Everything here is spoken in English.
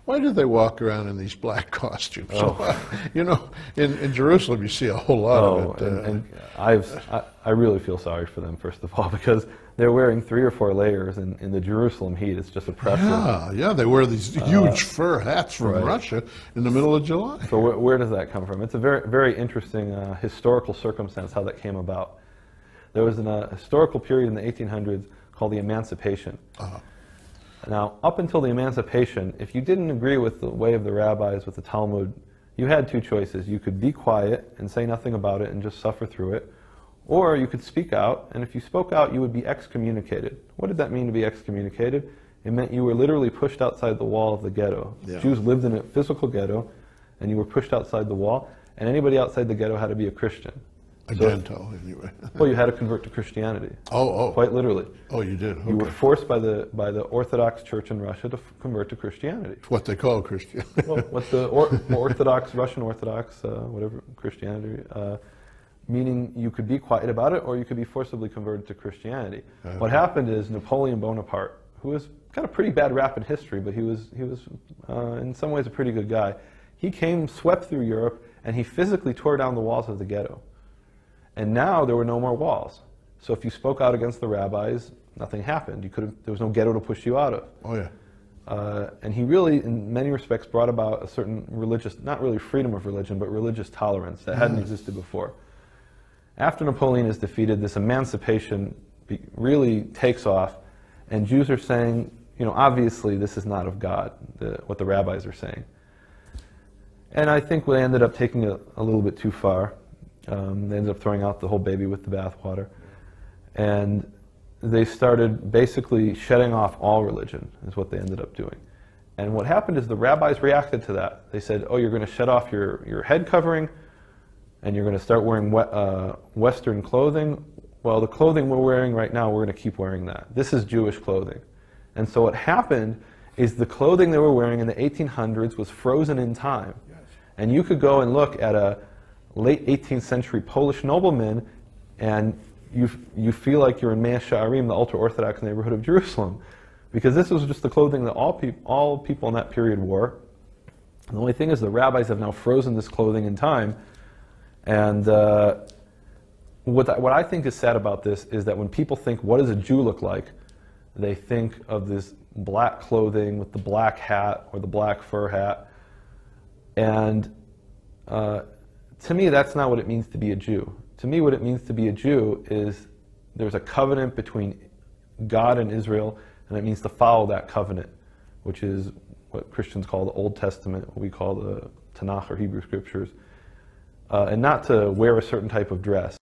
Why do they walk around in these black costumes? Oh. You know, in Jerusalem you see a whole lot of it. And I really feel sorry for them, first of all, because they're wearing 3 or 4 layers in the Jerusalem heat. It's just oppressive. Yeah, they wear these huge fur hats from Russia in the middle of July. So where does that come from? It's a very, very interesting historical circumstance how that came about. There was a historical period in the 1800s called the Emancipation. Now, up until the Emancipation, if you didn't agree with the way of the rabbis, with the Talmud, you had 2 choices. You could be quiet and say nothing about it and just suffer through it, or you could speak out, and if you spoke out, you would be excommunicated. What did that mean to be excommunicated? It meant you were literally pushed outside the wall of the ghetto. Yeah. Jews lived in a physical ghetto, and you were pushed outside the wall, and anybody outside the ghetto had to be a Christian. A Gentile, anyway. Well, you had to convert to Christianity. Oh. Quite literally. Oh, you did? Okay. You were forced by the Orthodox Church in Russia to convert to Christianity. It's what they call Christianity. Well, what the Russian Orthodox, whatever, Christianity, meaning you could be quiet about it or you could be forcibly converted to Christianity. What happened is Napoleon Bonaparte, who has got a pretty bad rap in history, but he was in some ways a pretty good guy. He swept through Europe, and he physically tore down the walls of the ghetto. And now there were no more walls. So if you spoke out against the rabbis, nothing happened. There was no ghetto to push you out of. Oh, yeah. And he really, in many respects, brought about a certain religious, not really freedom of religion, but religious tolerance that hadn't existed before. After Napoleon is defeated, this emancipation really takes off, and Jews are saying, you know, obviously this is not of God, what the rabbis are saying. And I think we ended up taking it a little bit too far. They ended up throwing out the whole baby with the bathwater. And they started basically shutting off all religion, is what they ended up doing. And what happened is the rabbis reacted to that. They said, oh, you're going to shut off your head covering, and you're going to start wearing Western clothing. Well, the clothing we're wearing right now, we're going to keep wearing that. This is Jewish clothing. And so what happened is the clothing they were wearing in the 1800s was frozen in time. Yes. And you could go and look at a late 18th century Polish nobleman, and you feel like you're in Mea She'arim, the ultra-Orthodox neighborhood of Jerusalem, because this was just the clothing that all people in that period wore. And the only thing is the rabbis have now frozen this clothing in time, and what I think is sad about this is that when people think, what does a Jew look like, they think of this black clothing with the black hat or the black fur hat, and to me, that's not what it means to be a Jew. To me, what it means to be a Jew is there's a covenant between God and Israel, and it means to follow that covenant, which is what Christians call the Old Testament, what we call the Tanakh or Hebrew Scriptures, and not to wear a certain type of dress.